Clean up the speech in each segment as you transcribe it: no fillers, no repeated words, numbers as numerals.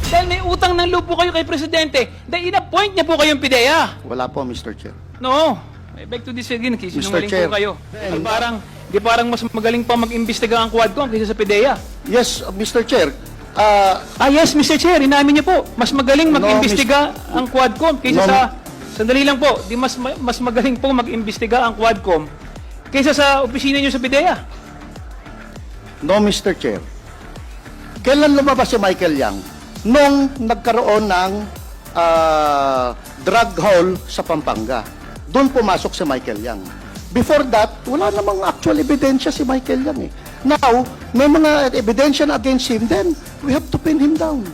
Dahil may utang ng loob po kayo kay Presidente, dahil in-appoint niya po kayong PIDEA. Wala po, Mr. Chair. No. I beg to disagree, sinungaling Chair. po kayo. Di parang mas magaling pa mag-imbestiga ang Quadcom kaysa sa PIDEA. Yes, Mr. Chair. Yes, Mr. Chair, inamin niyo po. Mas magaling mag-imbestiga ang Quadcom kaysa sa... Sandali lang po. Di mas magaling po mag-imbestiga ang Quadcom kaysa sa opisina niyo sa PIDEA. No, Mr. Chair. Kailan lumabas si Michael Yang? Nung nagkaroon ng drug haul sa Pampanga. Doon pumasok si Michael Yang. Before that, wala namang actual ebidensya si Michael Yang eh. Now, may mga ebidensya na against him, then we have to pin him down.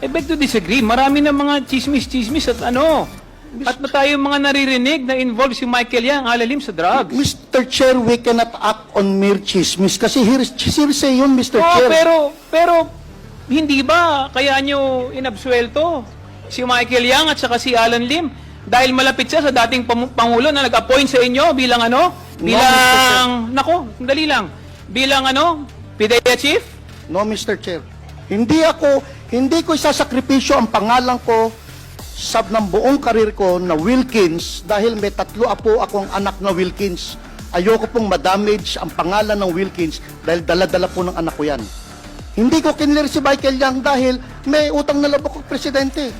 I beg to disagree. Marami na mga chismis at ano. At tayo mga naririnig na involved si Michael Yang alalim sa drugs. Mr. Chair, we cannot act on mere chismis kasi hearsay yun, Mr. Chair. Pero hindi ba kaya nyo inabsuelto si Michael Yang at saka si Alan Lim dahil malapit siya sa dating Pangulo na nag-appoint sa inyo bilang ano? Bilang, sandali lang. Bilang ano? PIDEA Chief? No, Mr. Chair. Hindi ko isasakripisyo ang pangalan ko sa ng buong karir ko na Wilkins dahil may 3 apo akong anak na Wilkins. Ayoko pong madamage ang pangalan ng Wilkins dahil dala-dala po ng anak ko yan. Hindi ko kinlir si Michael Yang dahil may utang na loob ako Presidente.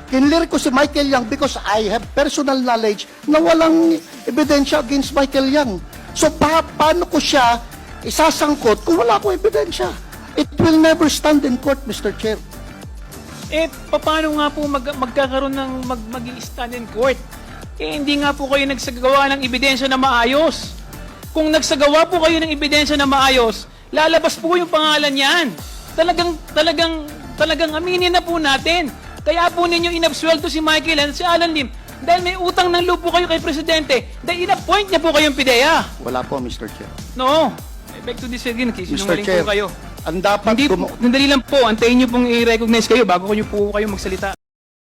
Kinlir ko si Michael Yang because I have personal knowledge na walang ebidensya against Michael Yang. So paano ko siya isasangkot kung wala akong ebidensya? It will never stand in court, Mr. Chair. Paano nga po magkakaroon ng mag-i-stand in court? Hindi nga po kayo nagsagawa ng ebidensya na maayos. Kung nagsagawa po kayo ng ebidensya na maayos, lalabas po yung pangalan niyan. Talagang aminin na po natin. Kaya po ninyo inabsuelto si Michael at si Alan Lim dahil may utang ng loob po kayo kay Presidente dahil in-appoint niya po kayong PIDEA. Wala po, Mr. Chair. No. I beg to disagree, sinungaling po kayo. Ang dapat... Hindi, sandali lang po, antayin niyo pong i-recognize kayo bago niyo po kayo magsalita.